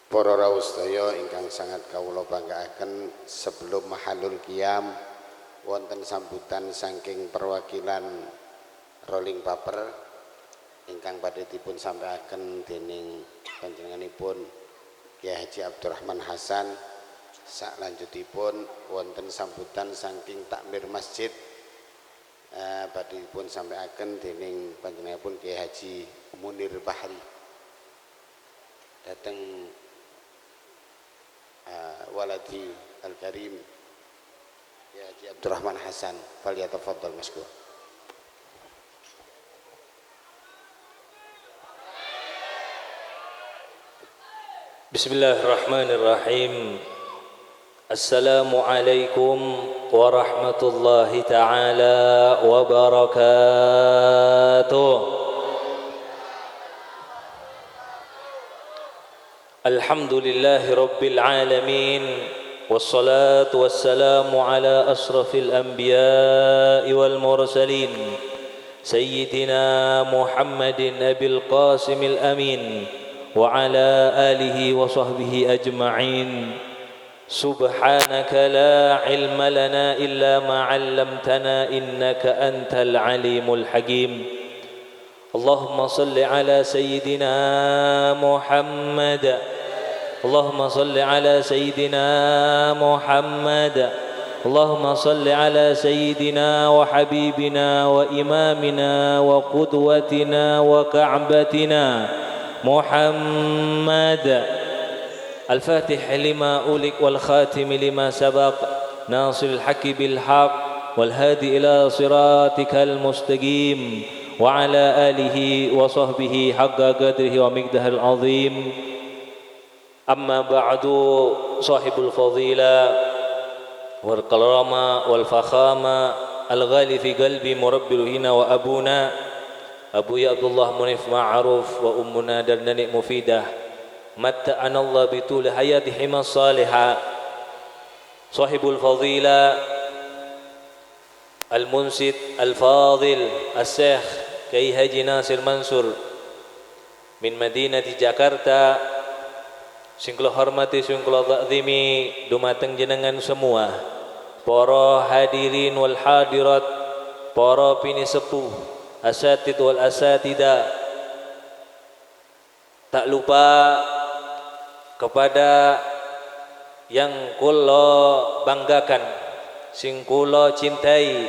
Para rawuh sedaya ingkang sangat kawula banggaken, sebelum mahalul qiyam wonten sambutan saking perwakilan Rolling Paper ingkang badhe dipun sampaiken dening panjenenganipun Kyai Haji Abdurrahman Hasan. Saklanjutipun wonten sambutan saking takmir masjid badhe dipun sampaiken dening panjenenganipun Kyai Haji Munir Bahri. Dateng waladi al-karim ya Haji Abdurrahman Hasan, falyatafaddal maskur. Bismillahirrahmanirrahim. Assalamualaikum warahmatullahi taala wabarakatuh. Alhamdulillahi rabbil alamin, wassalatu wassalamu ala asrafil anbiya'i wal mursalin, sayyidina Muhammadin abil qasimil amin, wa ala alihi wa sahbihi ajma'in. Subhanaka la ilma lana illa ma 'allamtana innaka antal alimul hakim. Allahumma salli ala sayyidina Muhammad. Allahumma salli ala sayyidina Muhammad. Allahumma salli ala sayyidina wa habibina wa imamina wa qudwatina wa ka'batina Muhammad. Al-Fatih lima ulik wal khatim lima sabaq, nasiril haqqi bil haqq wal hadi ila siratikal mustaqim, wa ala alihi wa sahbihi haqqa qadrihi wa miqdaril azim. Amma ba'du, sahibul fadila wal karama wal fakhama al-ghali fi qalbi murabbil hina wa abuna Abu Ya Abdullah Munif Ma'ruf wa ummuna Darnanik Mufidah, matta'ana Allah bitul hayatihim as-salihah. Sahibul fadila al-munsid al-fadil as-Syekh Kyai Haji Nasir Mansur min Madinati Jakarta. Sing kula hormati, sing kula takzimi dumateng jenengan semua, para hadirin wal hadirat, para pinisepuh, asatid wal asatida. Tak lupa kepada yang kula banggakan, sing kula cintai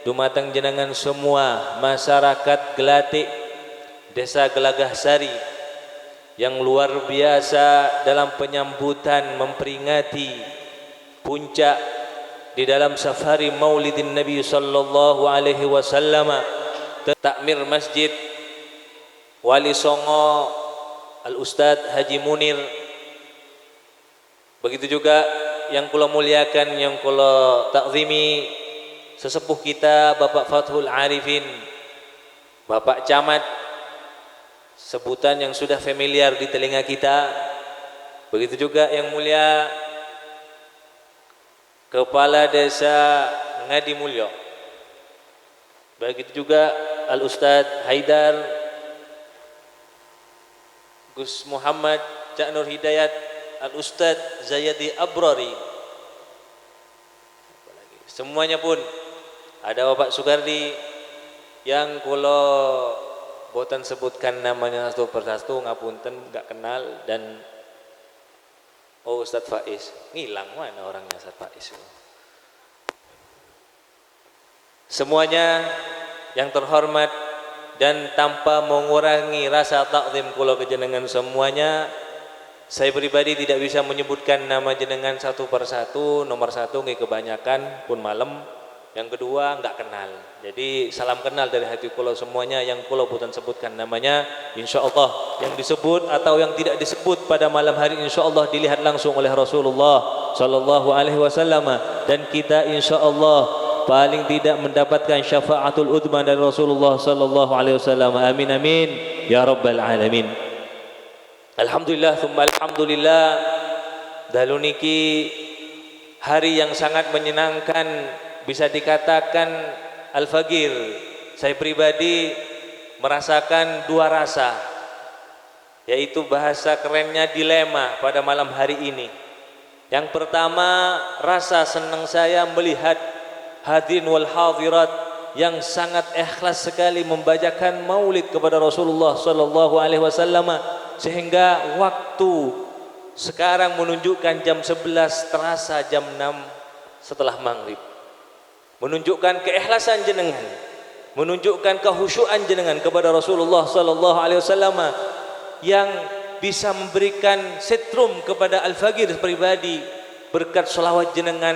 dumateng jenengan semua, masyarakat Gelatik, Desa Gelagah Sari, yang luar biasa dalam penyambutan memperingati puncak di dalam safari Maulidin Nabi sallallahu alaihi wasallam. Takmir Masjid Wali Songo Al-Ustadz Haji Munir, begitu juga yang kula muliakan, yang kula takzimi sesepuh kita Bapak Fathul Arifin, Bapak Camat, sebutan yang sudah familiar di telinga kita. Begitu juga yang mulia Kepala Desa Ngadi Mulyo, begitu juga Al-Ustadz Haidar Gus Muhammad Cak Nur Hidayat, Al-Ustadz Zayadi Abrari, semuanya pun ada Bapak Sugardi yang kula boten sebutkan namanya satu persatu, ngapunten gak kenal. Dan Ustadz Faiz, ngilang mana orangnya Ustadz Faiz. Semuanya yang terhormat, dan tanpa mengurangi rasa takzim kula ke jenengan semuanya, saya pribadi tidak bisa menyebutkan nama jenengan satu persatu. Nomor satu nggih kebanyakan pun malam, yang kedua enggak kenal. Jadi salam kenal dari hati kula semuanya, yang kula boten sebutkan namanya. Insyaallah yang disebut atau yang tidak disebut pada malam hari insyaallah dilihat langsung oleh Rasulullah sallallahu alaihi wasallam, dan kita insyaallah paling tidak mendapatkan syafaatul udma dari Rasulullah sallallahu alaihi wasallam. Amin amin ya rabbal alamin. Alhamdulillah tsumma alhamdulillah. Dalu niki hari yang sangat menyenangkan, bisa dikatakan Al-Fagir. Saya pribadi merasakan dua rasa. yaitu bahasa kerennya dilema pada malam hari ini. Yang pertama, rasa senang saya melihat hadirin wal hadirat yang sangat ikhlas sekali membacakan maulid kepada Rasulullah sallallahu alaihi wasallam, sehingga waktu sekarang menunjukkan jam 11 terasa jam 6 setelah maghrib. Menunjukkan keikhlasan jenengan, menunjukkan kehusyuan jenengan kepada Rasulullah sallallahu alaihi wasallam yang bisa memberikan setrum kepada Al-Faqir pribadi. Berkat selawat jenengan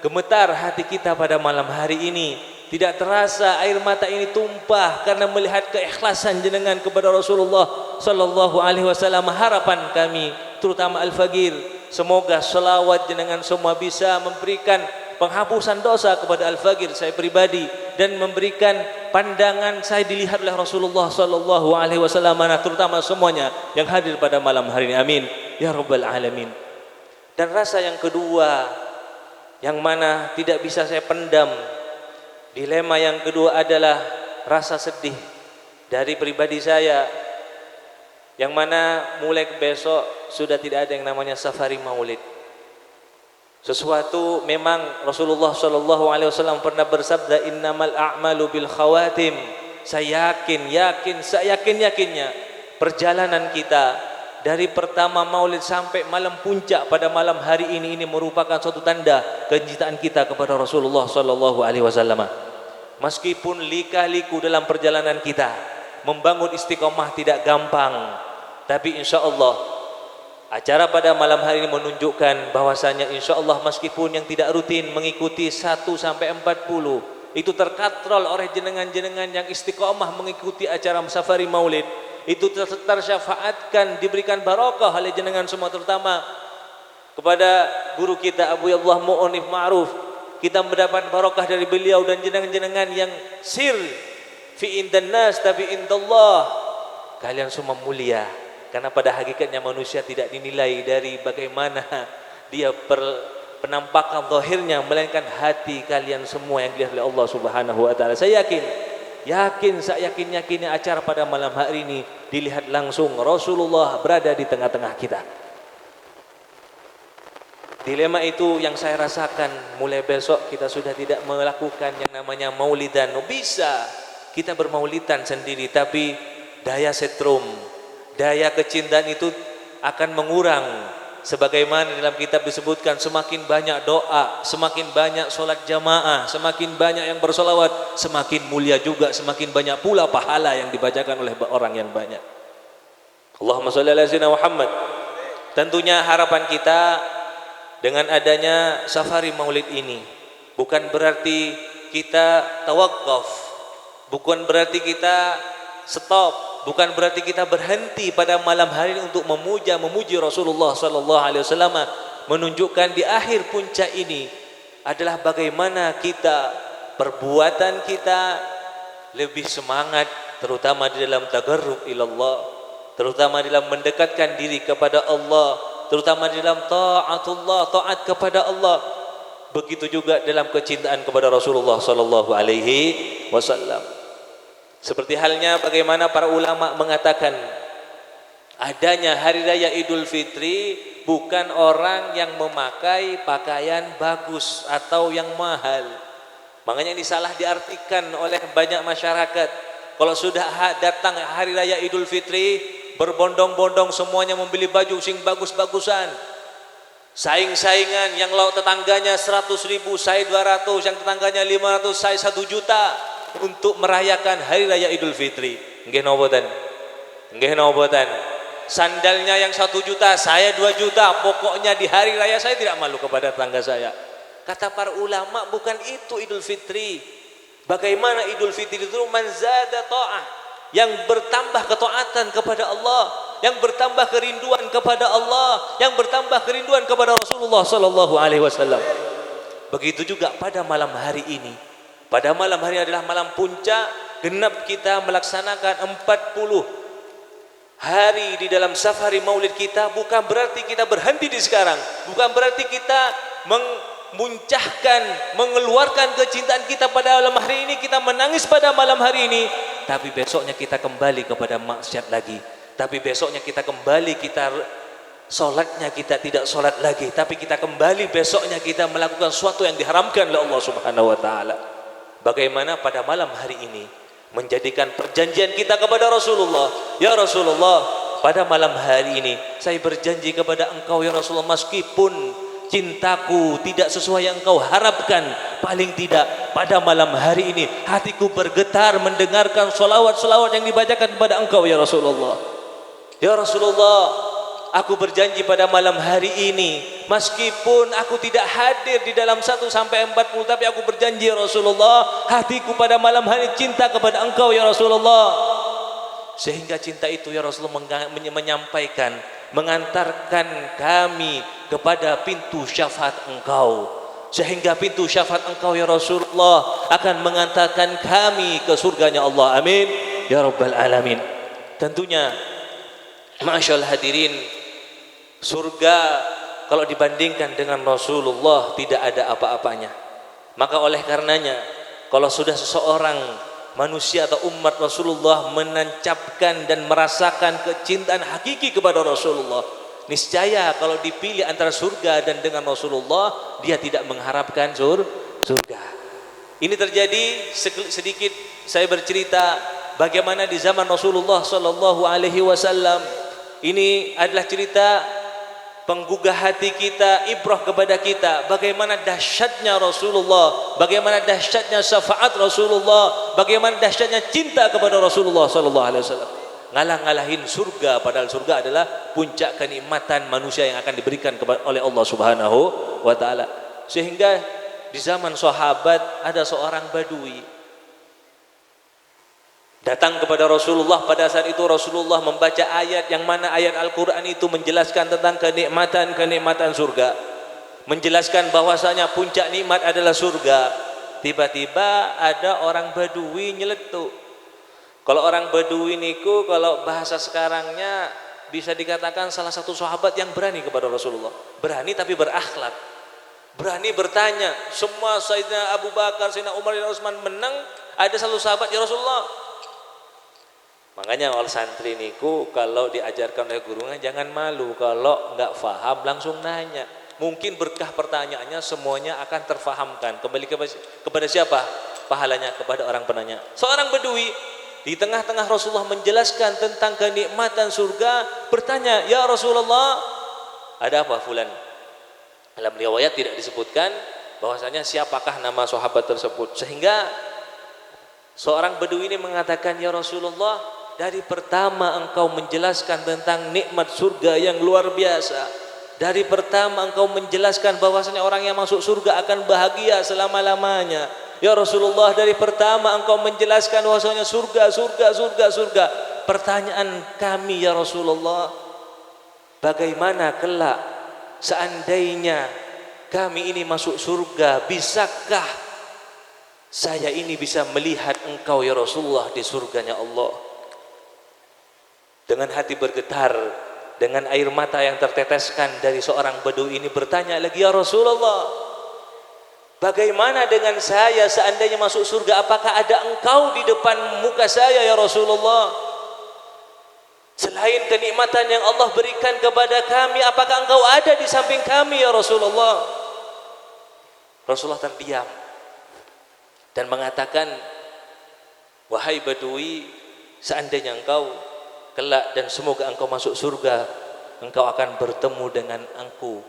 gemetar hati kita pada malam hari ini. Tidak terasa air mata ini tumpah karena melihat keikhlasan jenengan kepada Rasulullah sallallahu alaihi wasallam. Harapan kami terutama Al-Faqir, semoga selawat jenengan semua bisa memberikan penghapusan dosa kepada Al-Faqir saya pribadi dan memberikan pandangan saya dilihat oleh Rasulullah sallallahu alaihi wasallam, terutama semuanya yang hadir pada malam hari ini. Amin ya rabbal alamin. Dan rasa yang kedua yang mana tidak bisa saya pendam, dilema yang kedua adalah rasa sedih dari pribadi saya, yang mana mulai besok sudah tidak ada yang namanya safari maulid. Sesuatu memang Rasulullah sallallahu alaihi wasallam pernah bersabda, innamal a'malu bil khawatim. Saya yakinnya perjalanan kita dari pertama maulid sampai malam puncak pada malam hari ini merupakan suatu tanda kecintaan kita kepada Rasulullah sallallahu alaihi wasallam. Meskipun lika-liku dalam perjalanan kita, membangun istiqomah tidak gampang, tapi insyaallah acara pada malam hari ini menunjukkan bahwasanya insyaallah meskipun yang tidak rutin mengikuti 1 sampai 40 itu terkatrol oleh jenengan-jenengan yang istiqomah mengikuti acara safari maulid, itu tersyafaatkan, diberikan barokah oleh jenengan semua, terutama kepada guru kita Abu Yallah Mu'onif Ma'ruf. Kita mendapat barokah dari beliau dan jenengan-jenengan yang sir fi indan nas tapi indallah, kalian semua mulia. Karena pada hakikatnya manusia tidak dinilai dari bagaimana dia penampakan zahirnya, melainkan hati kalian semua yang dilihat oleh Allah Subhanahu wa taala. Saya yakinnya acara pada malam hari ini dilihat langsung Rasulullah berada di tengah-tengah kita. Dilema itu yang saya rasakan. Mulai besok kita sudah tidak melakukan yang namanya maulidan. Bisa kita bermaulidan sendiri, tapi daya setrum, daya kecintaan itu akan mengurang. Sebagaimana dalam kitab disebutkan, semakin banyak doa, semakin banyak solat jamaah, semakin banyak yang bersolawat, semakin mulia juga, semakin banyak pula pahala yang dibacakan oleh orang yang banyak. Allahumma sholli ala sayyidina Muhammad. Tentunya harapan kita dengan adanya safari maulid ini bukan berarti kita tawakuf, bukan berarti kita stop, bukan berarti kita berhenti pada malam hari ini untuk memuji Rasulullah sallallahu alaihi wasallam. Menunjukkan di akhir puncak ini adalah bagaimana kita, perbuatan kita lebih semangat, terutama di dalam tagarrub ilallah, terutama dalam mendekatkan diri kepada Allah, terutama di dalam taatullah, taat kepada Allah. Begitu juga dalam kecintaan kepada Rasulullah sallallahu alaihi wasallam. Seperti halnya bagaimana para ulama mengatakan adanya hari raya Idul Fitri bukan orang yang memakai pakaian bagus atau yang mahal. Makanya ini salah diartikan oleh banyak masyarakat. Kalau sudah datang hari raya Idul Fitri, berbondong-bondong semuanya membeli baju sing bagus-bagusan. Saing-saingan, yang lauk tetangganya 100.000, saya 200, yang tetangganya 500, saya 1 juta. Untuk merayakan hari raya Idul Fitri. Nggih napa boten? Sandalnya yang 1 juta, saya 2 juta. Pokoknya di hari raya saya tidak malu kepada tetangga saya. Kata para ulama, bukan itu Idul Fitri. Bagaimana Idul Fitri itu? Man zada ta'ah, yang bertambah ketaatan kepada Allah, yang bertambah kerinduan kepada Allah, yang bertambah kerinduan kepada Rasulullah sallallahu alaihi wasallam. Begitu juga pada malam hari ini. Pada malam hari adalah malam puncak, genap kita melaksanakan 40 hari di dalam safari maulid kita. Bukan berarti kita berhenti di sekarang, bukan berarti kita memuncahkan, mengeluarkan kecintaan kita pada malam hari ini, kita menangis pada malam hari ini, tapi besoknya kita kembali kepada maksiat lagi. Tapi besoknya kita kembali, kita sholatnya kita tidak sholat lagi, tapi kita kembali besoknya kita melakukan sesuatu yang diharamkan oleh Allah Subhanahu wa taala. Bagaimana pada malam hari ini menjadikan perjanjian kita kepada Rasulullah, ya Rasulullah, pada malam hari ini saya berjanji kepada engkau ya Rasulullah, meskipun cintaku tidak sesuai yang engkau harapkan, paling tidak pada malam hari ini hatiku bergetar mendengarkan solawat-solawat yang dibacakan kepada engkau ya Rasulullah. Ya Rasulullah, aku berjanji pada malam hari ini, meskipun aku tidak hadir di dalam 1 sampai 40, tapi aku berjanji ya Rasulullah, hatiku pada malam hari cinta kepada engkau ya Rasulullah. Sehingga cinta itu ya Rasulullah menyampaikan, mengantarkan kami kepada pintu syafaat engkau. Sehingga pintu syafaat engkau ya Rasulullah akan mengantarkan kami ke surganya Allah. Amin ya Rabbal Alamin. Tentunya ma'asyal hadirin, surga kalau dibandingkan dengan Rasulullah tidak ada apa-apanya. Maka oleh karenanya, kalau sudah seseorang manusia atau umat Rasulullah menancapkan dan merasakan kecintaan hakiki kepada Rasulullah, niscaya kalau dipilih antara surga dan dengan Rasulullah, dia tidak mengharapkan surga. Ini terjadi sedikit saya bercerita bagaimana di zaman Rasulullah sallallahu alaihi wasallam. Ini adalah cerita penggugah hati kita, ibrah kepada kita bagaimana dahsyatnya Rasulullah, bagaimana dahsyatnya syafaat Rasulullah, bagaimana dahsyatnya cinta kepada Rasulullah sallallahu alaihi wasallam. Ngalah-ngalahin surga, padahal surga adalah puncak kenikmatan manusia yang akan diberikan oleh Allah Subhanahu wa taala. Sehingga di zaman sahabat ada seorang badui datang kepada Rasulullah. Pada saat itu Rasulullah membaca ayat yang mana ayat Al-Quran itu menjelaskan tentang kenikmatan surga, menjelaskan bahwasanya puncak nikmat adalah surga. Tiba-tiba ada orang Badui nyeletuk. Kalau orang Badui niku kalau bahasa sekarangnya bisa dikatakan salah satu sahabat yang berani kepada Rasulullah. Berani tapi berakhlak, berani bertanya. Semua Sayyidina Abu Bakar, Sayyidina Umar dan Utsman menang, ada satu sahabat, ya Rasulullah. Makanya oleh santri niku kalau diajarkan oleh gurunya jangan malu, kalau nggak faham langsung nanya. Mungkin berkah pertanyaannya semuanya akan terfahamkan. Kembali kepada siapa pahalanya? Kepada orang penanya. Seorang Badui di tengah-tengah Rasulullah menjelaskan tentang kenikmatan surga, bertanya, ya Rasulullah, ada apa fulan? Dalam riwayat tidak disebutkan bahwasanya siapakah nama sahabat tersebut, sehingga seorang Badui ini mengatakan, ya Rasulullah, dari pertama engkau menjelaskan tentang nikmat surga yang luar biasa, dari pertama engkau menjelaskan bahwasanya orang yang masuk surga akan bahagia selama-lamanya. Ya Rasulullah, dari pertama engkau menjelaskan bahwasanya surga. Pertanyaan kami ya Rasulullah, bagaimana kelak seandainya kami ini masuk surga, bisakah saya ini bisa melihat engkau ya Rasulullah di surganya Allah? Dengan hati bergetar, dengan air mata yang terteteskan dari seorang Badui ini bertanya lagi, ya Rasulullah, bagaimana dengan saya seandainya masuk surga? Apakah ada engkau di depan muka saya ya Rasulullah? Selain kenikmatan yang Allah berikan kepada kami, apakah engkau ada di samping kami ya Rasulullah? Rasulullah terdiam dan mengatakan, wahai Badui, seandainya engkau kelak dan semoga engkau masuk surga, engkau akan bertemu dengan aku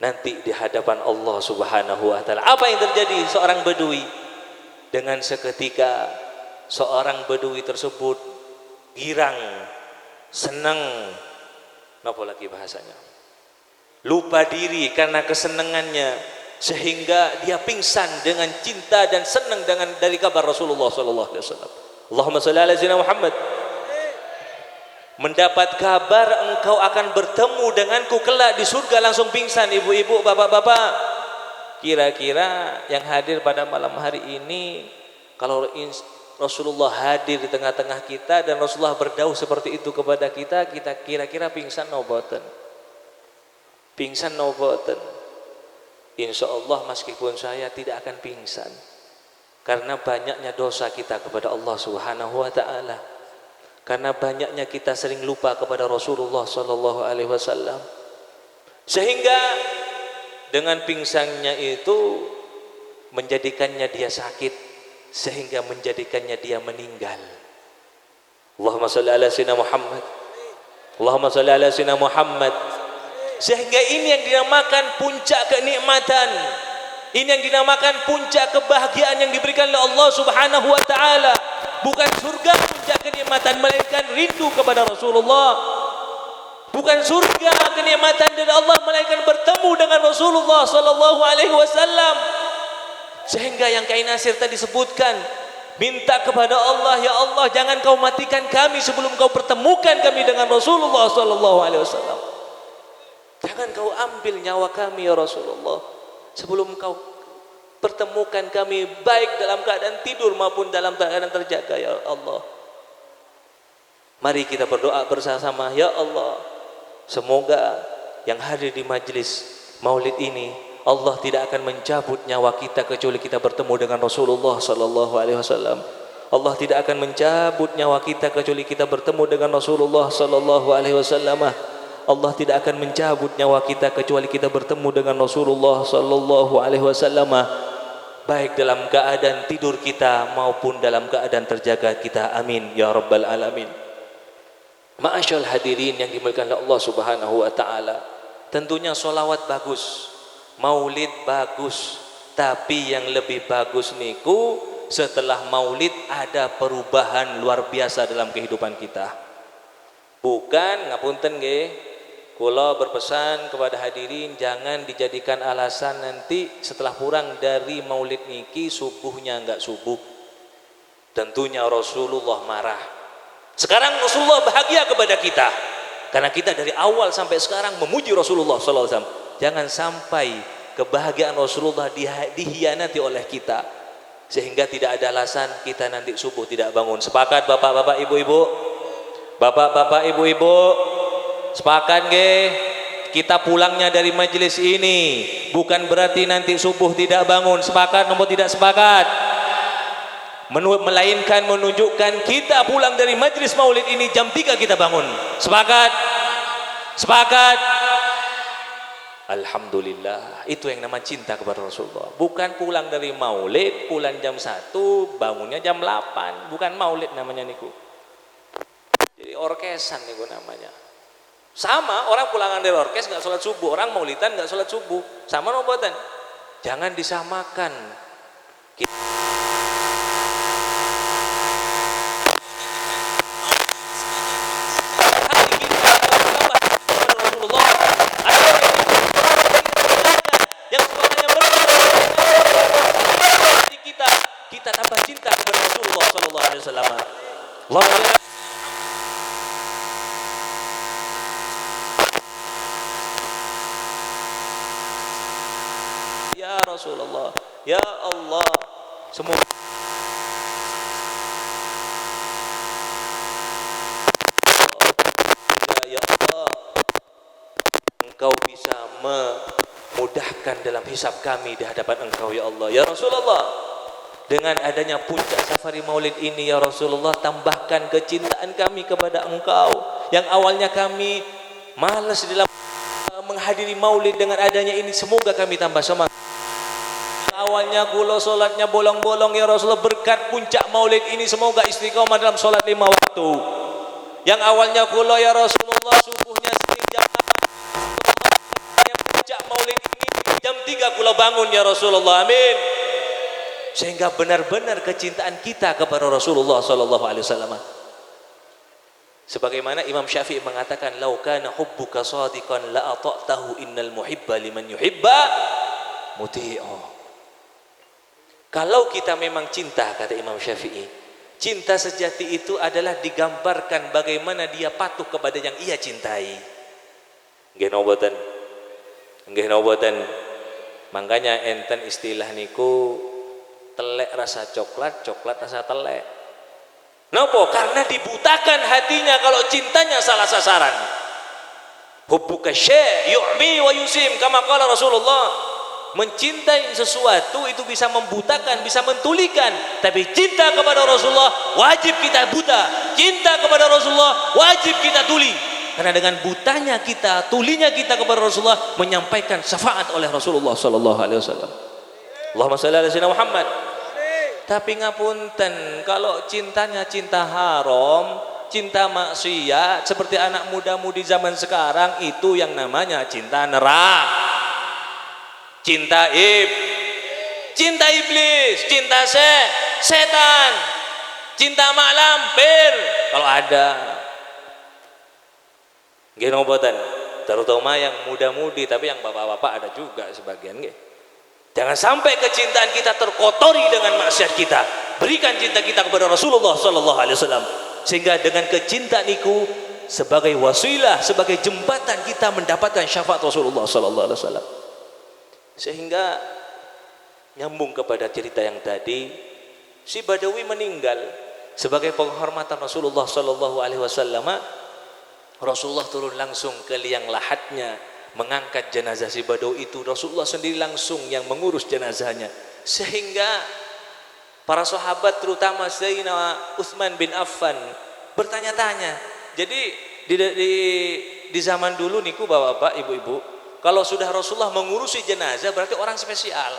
nanti di hadapan Allah Subhanahu wa taala. Apa yang terjadi? Seorang Badui, dengan seketika seorang Badui tersebut girang, senang, apa lagi bahasanya, lupa diri karena kesenangannya, sehingga dia pingsan dengan cinta dan senang dari kabar Rasulullah sallallahu alaihi wasallam. Allahumma shalli ala sayyidina Muhammad. Mendapat kabar engkau akan bertemu denganku kelak di surga, langsung pingsan. Ibu-ibu, bapak-bapak, kira-kira yang hadir pada malam hari ini, kalau Rasulullah hadir di tengah-tengah kita dan Rasulullah berdauh seperti itu kepada kita, kita kira-kira pingsan no boten? Pingsan no boten? Insya Allah meskipun saya tidak akan pingsan, karena banyaknya dosa kita kepada Allah Subhanahu wa ta'ala. Karena banyaknya kita sering lupa kepada Rasulullah sallallahu alaihi wasallam. Sehingga dengan pingsannya itu menjadikannya dia sakit, sehingga menjadikannya dia meninggal. Allahumma shalli ala sayyidina Muhammad. Allahumma shalli ala sayyidina Muhammad. Sehingga ini yang dinamakan puncak kenikmatan. Ini yang dinamakan puncak kebahagiaan yang diberikan oleh Allah Subhanahu wa taala. Bukan surga puncak kenikmatan, melainkan rindu kepada Rasulullah. Bukan surga kenikmatan dari Allah, melainkan bertemu dengan Rasulullah sallallahu alaihi wasallam. Sehingga yang Kiai Nasir tadi sebutkan, minta kepada Allah, ya Allah, jangan kau matikan kami sebelum kau pertemukan kami dengan Rasulullah sallallahu alaihi wasallam. Jangan kau ambil nyawa kami ya Rasulullah sebelum kau pertemukan kami, baik dalam keadaan tidur maupun dalam keadaan terjaga ya Allah. Mari kita berdoa bersama, ya Allah, semoga yang hadir di majlis maulid ini Allah tidak akan mencabut nyawa kita kecuali kita bertemu dengan Rasulullah sallallahu alaihi wasallam. Allah tidak akan mencabut nyawa kita kecuali kita bertemu dengan Rasulullah sallallahu alaihi wasallam. Allah tidak akan mencabut nyawa kita kecuali kita bertemu dengan Rasulullah sallallahu alaihi wasallam, baik dalam keadaan tidur kita maupun dalam keadaan terjaga kita. Amin ya rabbal alamin. Ma'asyal hadirin yang dimuliakan oleh Allah Subhanahu wa taala, tentunya solawat bagus, maulid bagus, tapi yang lebih bagus niku setelah maulid ada perubahan luar biasa dalam kehidupan kita. Bukan ngapunten nggih, kula berpesan kepada hadirin jangan dijadikan alasan nanti setelah pulang dari maulid niki subuhnya enggak subuh. Tentunya Rasulullah marah. Sekarang Rasulullah bahagia kepada kita karena kita dari awal sampai sekarang memuji Rasulullah sallallahu alaihi wasallam. Jangan sampai kebahagiaan Rasulullah dihianati oleh kita sehingga tidak ada alasan kita nanti subuh tidak bangun. Sepakat bapak-bapak ibu-ibu? Bapak-bapak ibu-ibu, sepakat nggih? Kita pulangnya dari majelis ini bukan berarti nanti subuh tidak bangun. Sepakat nomor tidak sepakat? Melainkan menunjukkan kita pulang dari majelis maulid ini jam 3 kita bangun. Sepakat? Sepakat? Alhamdulillah, itu yang nama cinta kepada Rasulullah. Bukan pulang dari maulid, pulang jam 1, bangunnya jam 8. Bukan maulid namanya niku. Jadi orkesan niku namanya. Sama orang pulangan dari orkes nggak sholat subuh, orang maulidan nggak sholat subuh. Sama nombatan. Jangan disamakan. Kita tambah cinta kepada Rasulullah sallallahu alaihi wasallam. Ya Rasulullah, ya Allah, semoga ya Allah, Engkau bisa memudahkan dalam hisab kami di hadapan Engkau ya Allah. Ya Rasulullah, dengan adanya puncak safari maulid ini ya Rasulullah, tambahkan kecintaan kami kepada Engkau. Yang awalnya kami malas dalam menghadiri maulid, dengan adanya ini semoga kami tambah semangat. Yang awalnya kula solatnya bolong-bolong ya Rasulullah, berkat puncak maulid ini semoga istiqomah dalam solat 5 waktu. Yang awalnya kula ya Rasulullah subuhnya sering jam 8, yang puncak maulid ini jam 3 kula bangun ya Rasulullah. Amin. Sehingga benar-benar kecintaan kita kepada Rasulullah sallallahu alaihi wasallam. Sebagaimana Imam Syafi'i mengatakan, "Lau kana hubbuka shadiqan la ata'tahu, innal muhibba liman yuhibba muti'u." Kalau kita memang cinta, kata Imam Syafi'i, cinta sejati itu adalah digambarkan bagaimana dia patuh kepada yang ia cintai. Nggih noboten? Nggih noboten? Makanya enten istilah niku telek rasa coklat, coklat rasa telek. Kenapa? Karena dibutakan hatinya kalau cintanya salah sasaran. Hubbuka syai' yu'mi wa yusim, kama qala Rasulullah. mencintai sesuatu itu bisa membutakan, bisa mentulikan, tapi cinta kepada Rasulullah wajib kita buta, cinta kepada Rasulullah wajib kita tuli, karena dengan butanya kita, tulinya kita kepada Rasulullah menyampaikan syafaat oleh Rasulullah sallallahu alaihi wasallam. Allahumma shalli ala sayyidina Muhammad. Tapi ngapunten, kalau cintanya cinta haram, cinta maksiat seperti anak muda-mudi zaman sekarang, itu yang namanya cinta neraka, cinta cinta iblis, cinta setan, cinta mak lampir. Kalau ada nggih ngobotan, terutama yang muda-mudi, tapi yang bapak-bapak ada juga sebagian nggih. Jangan sampai kecintaan kita terkotori dengan maksiat kita. Berikan cinta kita kepada Rasulullah sallallahu alaihi wasallam, sehingga dengan kecintaan itu sebagai wasilah, sebagai jembatan kita mendapatkan syafaat Rasulullah sallallahu alaihi wasallam. Sehingga nyambung kepada cerita yang tadi, si Badawi meninggal sebagai penghormatan Rasulullah sallallahu alaihi wasallam. Rasulullah turun langsung ke liang lahatnya mengangkat jenazah si Badawi itu. Rasulullah sendiri langsung yang mengurus jenazahnya, sehingga para sahabat terutama Sayyidina Utsman bin Affan bertanya-tanya. Jadi di zaman dulu niku bapak-bapak, ibu-ibu, kalau sudah Rasulullah mengurusi jenazah berarti orang spesial.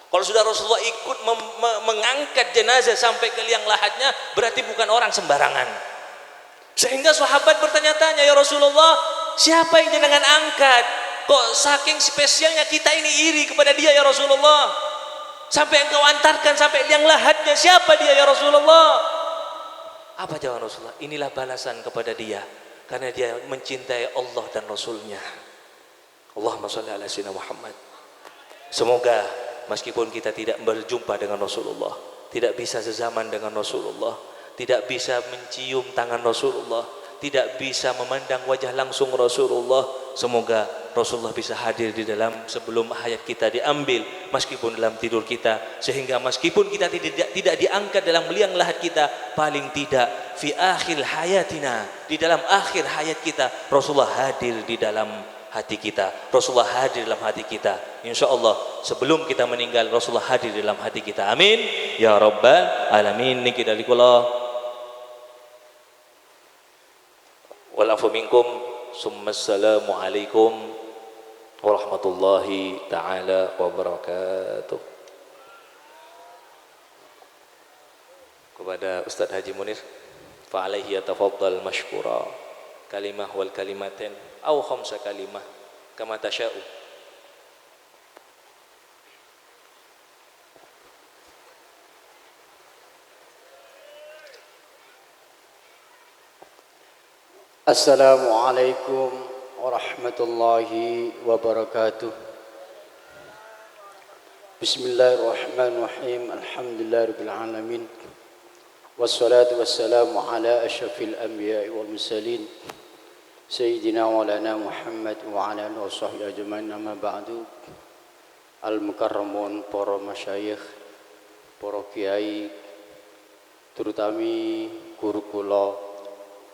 Kalau sudah Rasulullah ikut mengangkat jenazah sampai ke liang lahatnya berarti bukan orang sembarangan. Sehingga sahabat bertanya-tanya, ya Rasulullah, siapa yang jenengan angkat? Kok saking spesialnya kita ini iri kepada dia ya Rasulullah, sampai engkau antarkan sampai liang lahatnya? Siapa dia ya Rasulullah? Apa jawaban Rasulullah? Inilah balasan kepada dia, karena dia mencintai Allah dan Rasulnya. Allahumma sholli ala sayyidina Muhammad. Semoga meskipun kita tidak berjumpa dengan Rasulullah, tidak bisa sezaman dengan Rasulullah, tidak bisa mencium tangan Rasulullah, tidak bisa memandang wajah langsung Rasulullah, semoga Rasulullah bisa hadir di dalam sebelum hayat kita diambil, meskipun dalam tidur kita, sehingga meskipun kita tidak diangkat dalam liang lahat kita, paling tidak fi akhir hayatina, di dalam akhir hayat kita Rasulullah hadir di dalam hati kita, Rasulullah hadir dalam hati kita. Insyaallah sebelum kita meninggal Rasulullah hadir dalam hati kita. Amin ya rabbal alamin. Niki dari kula wal afu minkum, summassalamu alaikum warahmatullahi taala wabarakatuh. Kepada Ustaz Haji Munir, fa alaihi yatafaddal mashkura, kalimah wal kalimatin au khamsa kalimah kama tasha'u. Assalamualaikum warahmatullahi wabarakatuh. Bismillahirrahmanirrahim. Alhamdulillahirabbil alamin. Wassalatu wassalamu ala asyrafil anbiya'i wal mursalin sayyidina wa lana Muhammad wa ala alihi washabbihi ajmain. Amma ba'du. Al-mukarramun, para masyayikh, para kiai, terutami guru kula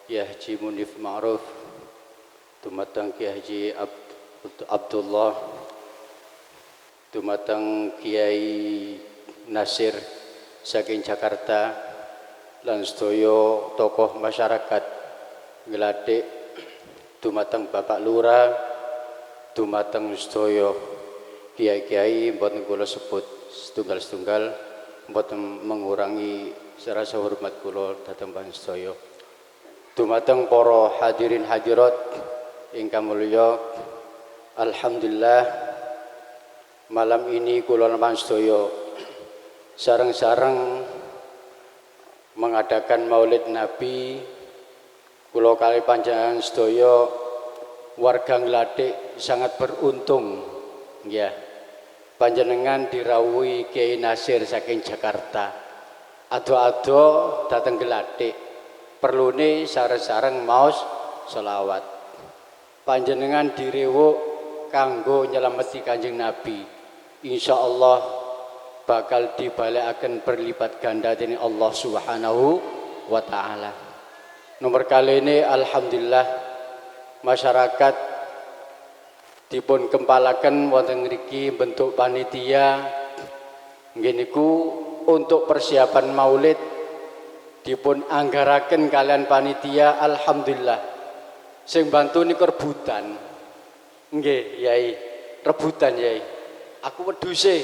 Kiai Haji Munif Ma'ruf, dumateng Kiai Haji Abdullah, dumateng Kiai Nasir saking Jakarta, lan sedaya tokoh masyarakat Ngladik, dumateng Bapak Lurah, dumateng sedaya kiai-kiai, mboten kula sebut setunggal-setunggal, mboten mengurangi rasa hormat kula dhateng panjenengan sedaya. Dumateng para hadirin hadirat ingkang mulya, alhamdulillah malam ini kula lan sedaya sareng-sareng mengadakan Maulid Nabi. Kula kali panjenengan sedaya warga Ngladik sangat beruntung nggih. Panjenengan dirawuhi Kiai Nasir saking Jakarta. Ado-ado dateng Ngladik. Perlune sareng-sareng maos selawat. Panjenengan direwuk kanggo nyelameti Kanjeng Nabi. Insyaallah bakal dibalekaken berlipat ganda dening Allah Subhanahu wa taala. Nomor kali ini alhamdulillah masyarakat dipun kempalaken wonten mriki bentuk panitia nggih niku untuk persiapan Maulid dipun anggaraken kalian panitia. Alhamdulillah sing bantu niku rebutan nggih Yai, rebutan Yai. Aku wedhuse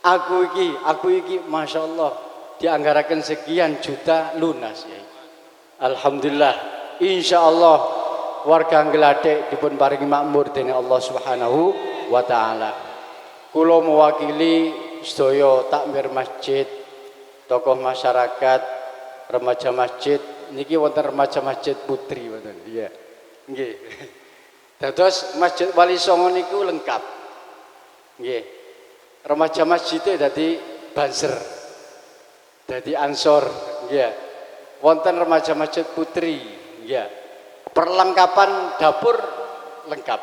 aku iki Masya Allah dianggarakan sekian juta lunas Yai. Alhamdulillah insyaallah warga Ngladek dipun paringi makmur dening Allah Subhanahu wa taala. Kula mewakili sedaya takmir masjid, tokoh masyarakat, remaja masjid niki wonten remaja masjid putri wonten. Iya. Nggih. Dados Masjid Wali Songo niku lengkap. Nggih. Remaja masjidnya dadi banser. Dadi ansor, nggih. Wonten remaja masjid putri, nggih. Perlengkapan dapur lengkap.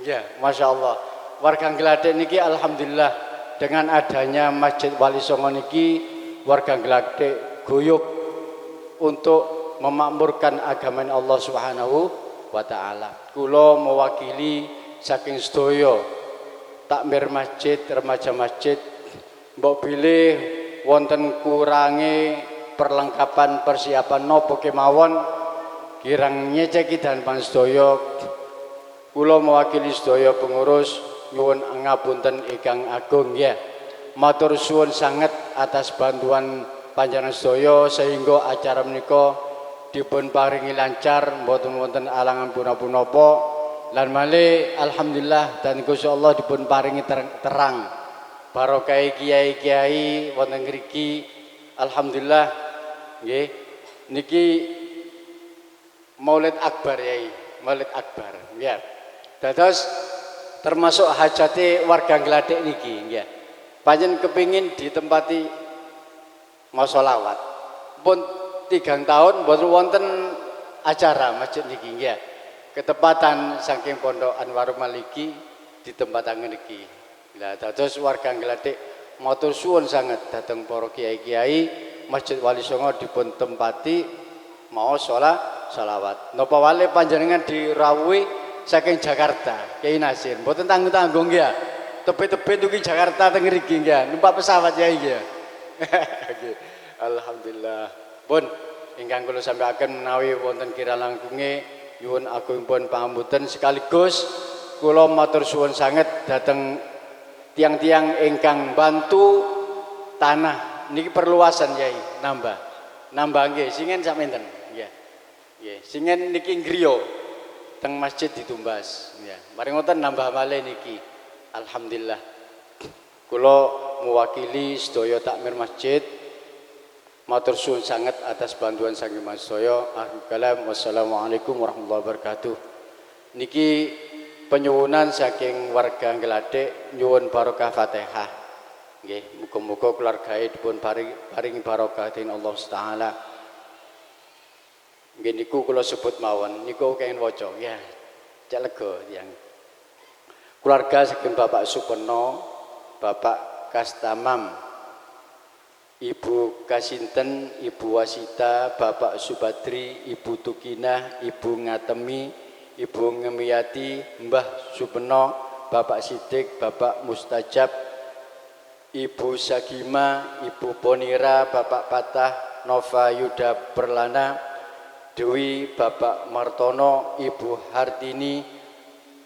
Ya, Masya Allah. Warga Ngladek niki alhamdulillah dengan adanya Masjid Wali Songo niki warga Ngladek guyub untuk memakmurkan agama Allah Subhanahu wa taala. Kula mewakili saking sedaya takmir masjid, remaja masjid, mbok pilih wonten kurange perlengkapan persiapan napa kemawon kirang nyeceki dan pansedaya kula mewakili sedaya pengurus nyuwun ngapunten ingkang agung ya. Matur suwun sanget atas bantuan panjenengan sedaya sehingga acara menika dipun paringi lancar mboten wonten alangan punapa-punapa lan malih alhamdulillah dan Gusti Allah dipun paringi terang barokah kiai-kiai wonten ngriki alhamdulillah nggih niki Maulid Akbar Yai, Maulid Akbar. Ya. Dados termasuk hajate warga Ngladek niki, ya. Panjen kepingin ditempati mau sholawat. Pun 3 tahun boten wonten acara masjid niki, ya. Ketepatan saking Pondok Anwarul Maliki ditempataken niki. Lah dados warga Ngladek matur suwun sanget dhateng para kiai-kiai Masjid Wali Songo dipun tempati mau sholawat. Napa wale panjenengan dirawuhi saking Jakarta, Kiai Nasir. Mboten tanggung-tanggung ya. Tebet-tebet dugi Jakarta teng mriki ya. Numpak pesawat ya iki ya. Alhamdulillah. Pun ingkang kula sampaiken menawi wonten kira langkunge nyuwun agungipun pangambutan sekaligus kula matur suwun sanget dhateng tiang-tiang ingkang bantu tanah niki perluasan Yai nambah nggih singen sakmenten nggih. Nggih, singen niki griya teng masjid ditumbas ya. Mari ngoten nambah malih niki. Alhamdulillah. Kula mewakili sedaya takmir masjid matur suwun sanget atas bantuan saking sedaya. Wassalamualaikum warahmatullahi wabarakatuh. Niki penyuwunan saking warga Ngladek nyuwun barokah Fatihah. Nggih, muga-muga keluargae dipun paringi barokah dening Allah Taala. Nggih niku kula sebut mawon, niku kenging waca ya. Cek lega tiyang. Keluarga saking Bapak Supeno, Bapak Kastamam, Ibu Kasinten, Ibu Wasita, Bapak Subadri, Ibu Tukinah, Ibu Ngatemi, Ibu Ngemiyati, Mbah Supeno, Bapak Sidik, Bapak Mustajab, Ibu Sagima, Ibu Ponira, Bapak Patah, Nova Yuda Perlana, Dewi, Bapak Martono, Ibu Hartini,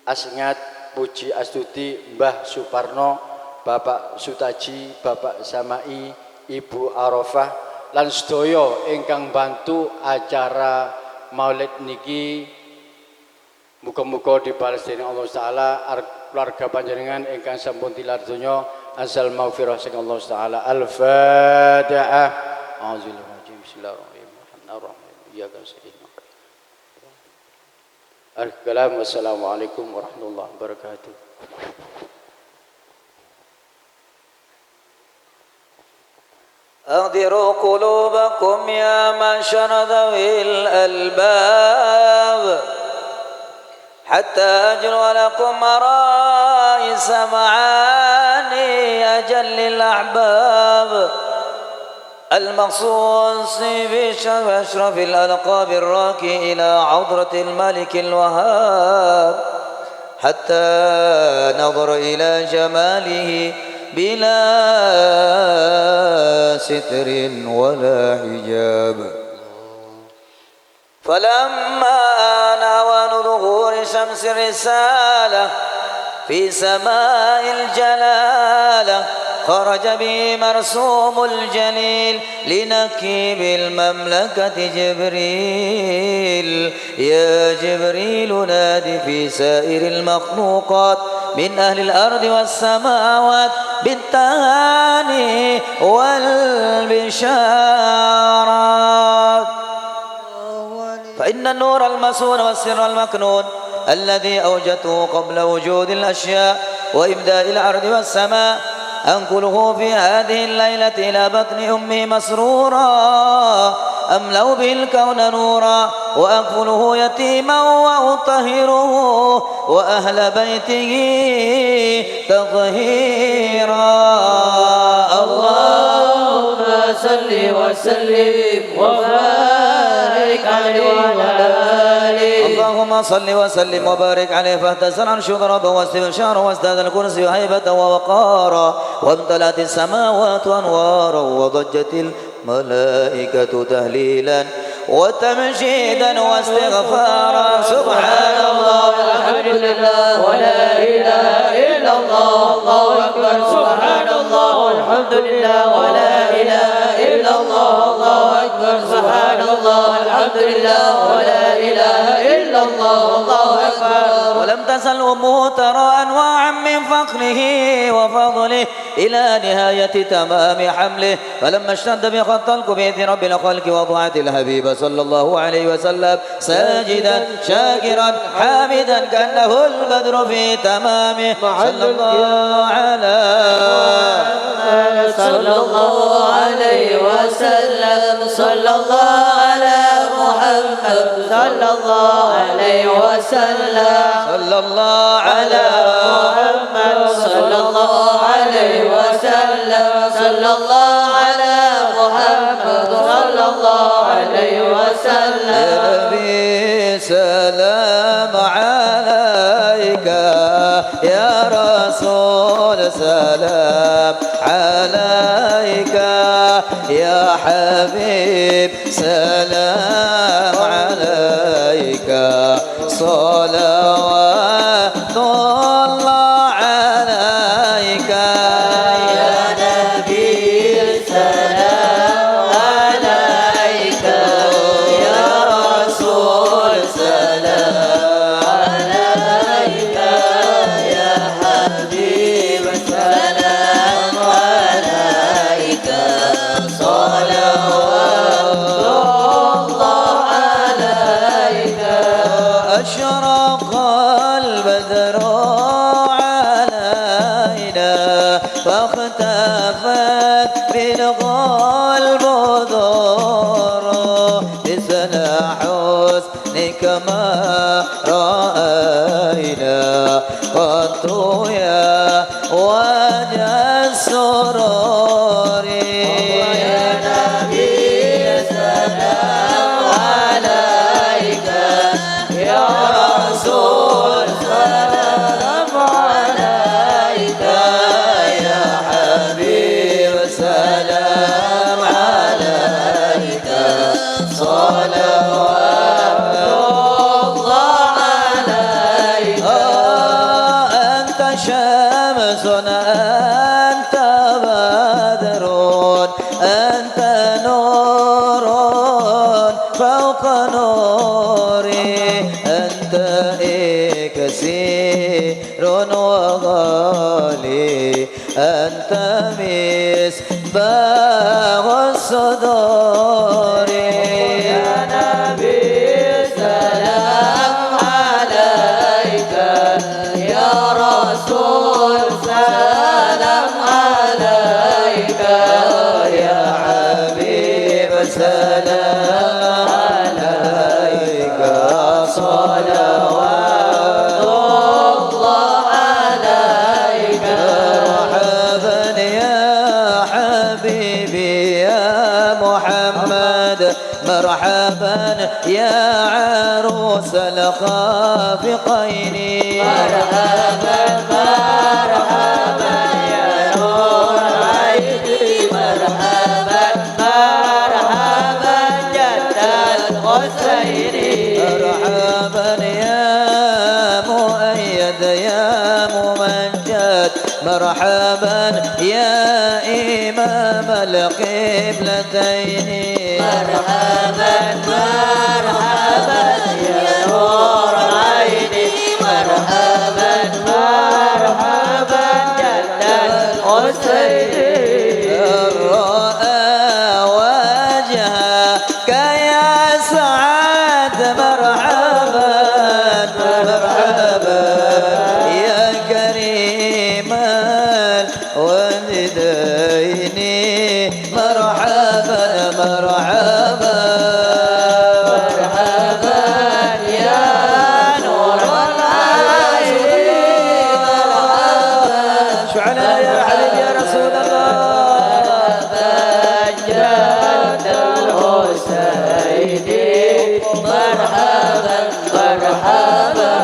Asngat, Puji Astuti, Mbah Suparno, Bapak Sutaji, Bapak Samai, Ibu Arafah, lan sedaya ingkang bantu acara Maulid niki. Muga-muga dibales dening Allah Taala keluarga panjenengan ingkang sampun tilar donya asal maghfirah sing Allah Taala. Al-Fatihah. Auzubillahi bismillahirrahmanirrahim. Iyyaka nasta'in. Assalamualaikum warahmatullahi wabarakatuh. أغدروا قلوبكم يا معشر ذوي الألباب حتى أجلو لكم رئيس معاني أجل الأحباب المخصوص بأشرف الألقاب الراكي إلى عذرة الملك الوهاب حتى نظر إلى جماله بلا ستر ولا حجاب. فلما آن أوان ظهور شمس الرسالة في سماء الجلالة خرج به مرسوم الجليل لنكيب المملكة جبريل. يا جبريل نادي في سائر المخلوقات من أهل الأرض والسماوات بالتهاني والبشارات، فإن النور المسون والسر المكنون الذي أوجدته قبل وجود الأشياء وإبداء الأرض والسماء أنقله في هذه الليلة إلى بطن أمه مسرورا، أملأ به الكون نورا، وأكفله يتيما وأطهره وأهل بيته تطهيرا. اللهم صل وسلم وبارك عليه وعلى آله. اللهم صل وسلم وبارك عليه فاهتز العرش ضربه واستبشاره وازداد الكرسي هيبة ووقارا، وامتلأت السماوات أنوارا، وضجت الملائكة تهليلا وتمجيدا واستغفارا. سبحان الله والحمد لله ولا إله إلا الله، الله أكبر. سبحان الله والحمد لله ولا إله إلا الله، الله أكبر. سبحان الله والحمد لله ولا إله إلا الله، الله أكبر. ولم تزل أمه ترى أنواعا من فقره وفضله إلى نهاية تمام حمله، فلما اشتد بها الطلق بإذن رب الخلق وضعت الحبيب صلى الله عليه وسلم ساجدا شاكرا حامدا كأنه البدر في تمامه. صلى الله عليه وسلم، صلى الله على محمد، صلى الله عليه وسلم، صلى الله على محمد، صلى الله عليه وسلم، صلى الله على محمد، صلى الله عليه وسلم. يا نبي سلام عليك، يا رسول سلام عليك، يا حبيب سلام عليك، صلوات الله عليك. يا نبي سلام عليك، يا رسول سلام عليك، يا حبيب سلام عليك، صلوات الله عليك. أشرق البدر علينا فاختفت بالغى البذور، لسنا حسنك ما رأينا قط يا وجه السرور. يا نبي سلام عليك، يا رسول سلام عليك، يا حبيب سلام عليك، صلوات الله عليك. أنت شمس أنت بدر أنت نور فوق نوري، أنت إكسير وغالي، أنت مصباح الصدور. يا نبي سلام عليك، يا رسول سلام عليك، يا حبيب سلام عليك، صلوات الله عليك. مرحبا يا حبيبي يا محمد، مرحبا يا عروس الخافقين مرحبا مرحبا يا نور عيني مرحبا مرحبا جد الحسين مرحبا يا مؤيد يا ممجد مرحبا يا إمام القبلتين مرحبا مرحبا يا نور عيني مرحبا مرحبا جد الحسين رأى وجهك يا سعد مرحبا مرحبا يا كريم الوالدين مرحبا مرحبا مرحبا يا نور العين مرحبا شو على يا حبيبي يا رسول الله جد الحسين مرحبا مرحبا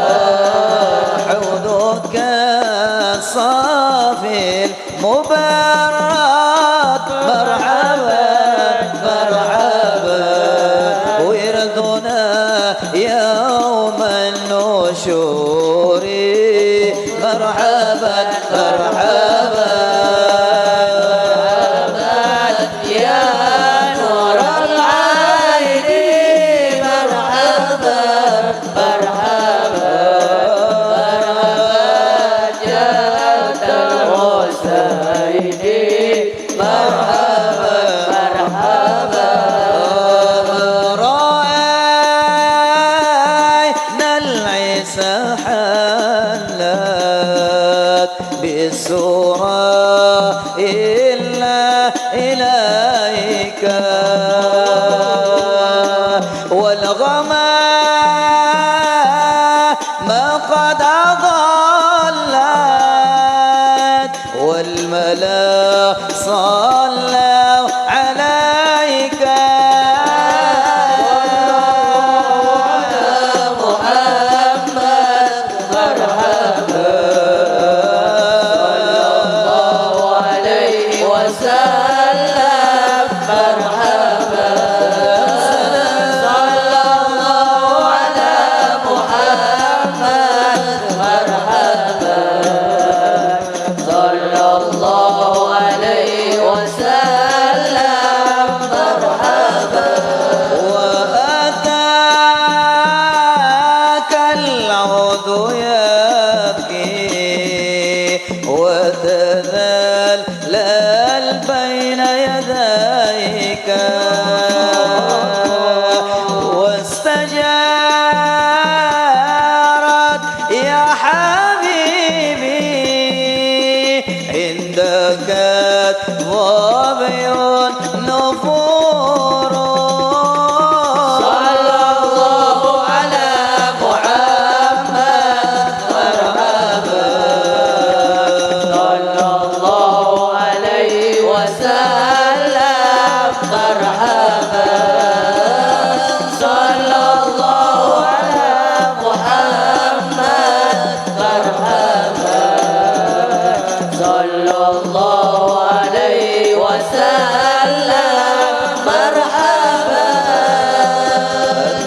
حوضك الصافي المبارك مرحبا مرحبا وردنا يوم النشور مرحبا مرحبا يا نور العين مرحبا مرحبا مرحبا جد الحسين مرحبا مرحبا رأينا العيسى حلت بالسورة إلا إليك والغمام قد أضلت والملا صلوا عليك محمد مرحبا الله عليه وسلم مرحبا صلى الله على محمد مرحبا صلى الله عليه وسلم مرحبا وأتاك العود يبكي وتذلل بين يديك واستجارت يا حبيبي عندك ظبي نفور صلى الله على محمد مرحبا صلى الله عليه وسلم مرحبا صلى الله على محمد مرحبا صلى الله عليه وسلم مرحبا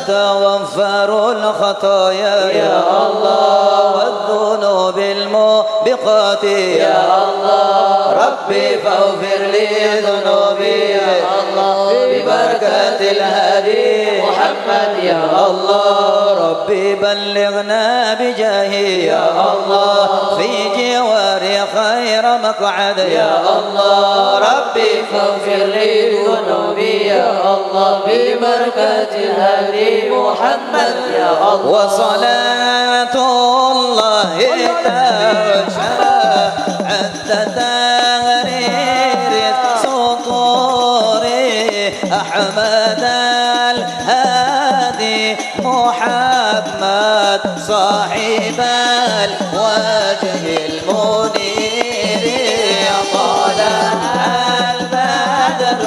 توفر الخطايا يا الله والذنوب الموبقات يا الله ربي فاغفر لي ذنوبي يا الله ببركة الهادي محمد يا الله ربي بلغنا بجاهي يا الله في جواري خير مقعد يا الله ربي فاغفر لي ذنوبي يا الله ببركة الهادي محمد يا الله وصلاة الله تغشى عد تغرير السطور أحمد الهادي محمد صاحب الوجه المنير طلع البدر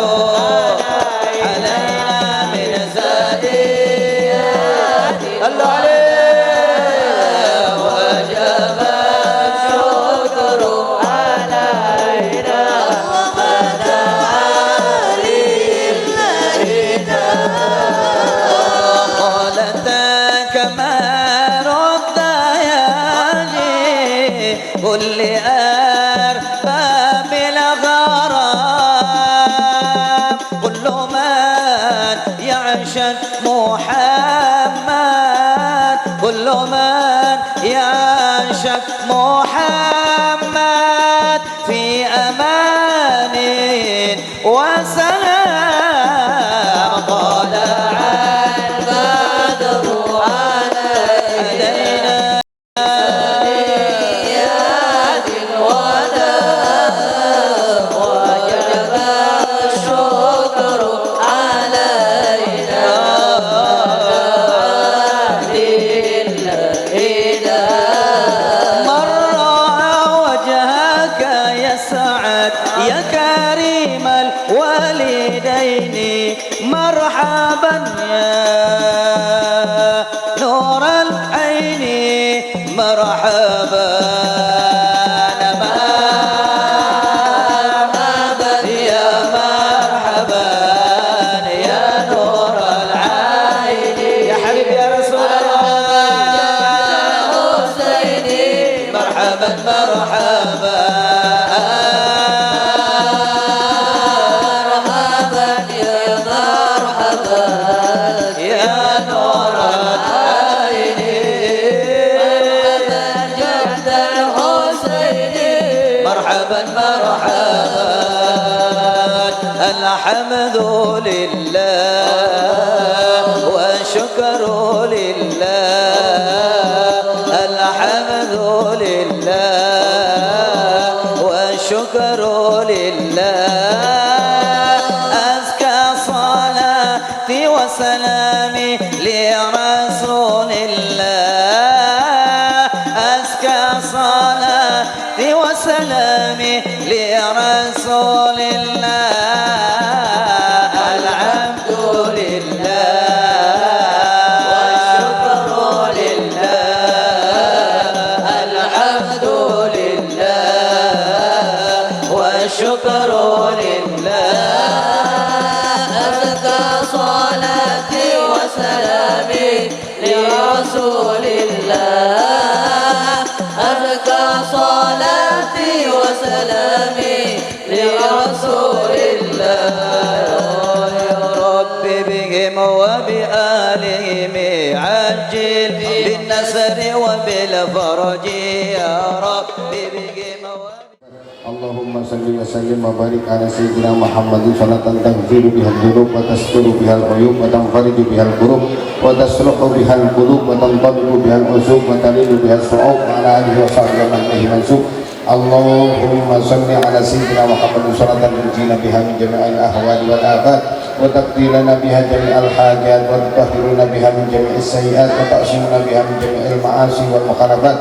علينا من زمان لكل أرباب الغرام كل من يعشق محمد كل من يعشق محمد في أمان وسلام طلع البدر علينا ثنيات الوداع وجب الشكر علينا مر وجهك يسعد يا كريم الوالدين مرحبا يا نور العين مرحبا مرحبا يا مرحبا يا نور العين يا حبيبي يا رسول الله مرحبا مرحبا يا نور العين مرحبا مرحبا الحمد لله والشكر لله الحمد لله والشكر لله أزكى صلاتي وسلامي لرسول الله أزكى صلاتي وسلامي لرسول الله الحمد لله والشكر لله الحمد لله والشكر لله أزكى صلاتي وسلامي لرسول الله أزكى صلاتي وسلامي لرسول الله يا رب بهم وبآلهم عجل بالنصر وبالفرج يا رب بهم Allahumma salli wa sallim wa barik ala sayyidina Muhammadin salatan taghfiru bihal dhunub wa tasturu bihal uyub wa tanfariju bihal kurub wa tasluhu bihal qulub wa tantabiqu bihal usub wa talilu bihal su'ub wa ala alihi wa sahbihi man bihi mansub. Allahumma salli ala sayyidina Muhammadin salatan tunjina biha min jami'il ahwali wal afat wa taqdilana biha jami'al hajat wa tutahhiruna biha min jami'is sayyi'at wa ta'simuna biha min jami'il ma'asi wal mukhalafat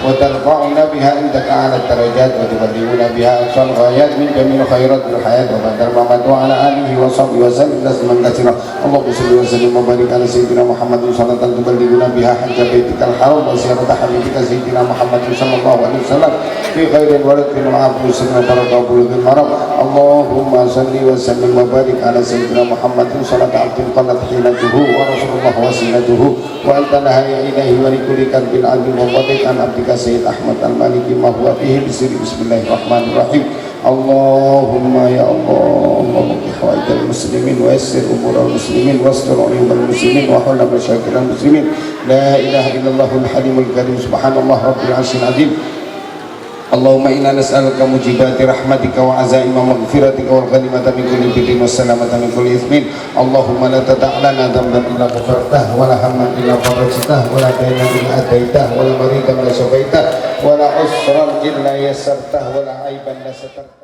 wa tarfa'una biha indaka 'ala darajat wa tuballighuna biha aqsal ghayat min jami'il khairatil hayat wa badar mamad wa ala alihi wa sahbihi wa sallam tasliman katsira. Allahumma shalli wa sallim wa barik ala sayyidina Muhammadin salatan tuballighuna biha hajja baitikal haram wa ziyarata habibika sayyidina Muhammadin sallallahu alaihi wasallam fi khairin wa rizqin wa afiyatin wa barakah bulugil marab. Allahumma shalli wa sallim wa barik ala sayyidina Muhammadin salatan abdin qalat hilatuhu wa rasulullah wasilatuhu wa antana ilaihi wa likulli kalbin adim wa batik an abdika sayyid Ahmad al-Maliki ma huwa fihi bisri bismillahirrahmanirrahim. Allahumma ya Allah Allahumma hawaijal muslimin wa yassir umurul muslimin wastur uyubal muslimin wa hawla masyakilal muslimin. La ilaha illallahul halimul karim subhanallah rabbil arsyil azim. Allahumma inna nas'aluka mujibati rahmatika wa azaima maghfiratika wal ghanimata min kulli birrin was salamata min kulli ithmin. Allahumma la tada' lana dhanban illa ghafartah wa la hamman illa farajtah wa la daynan illa adaitah wa la maridan illa shafaitah wa la usran illa yassartah wa la aiban la satartah.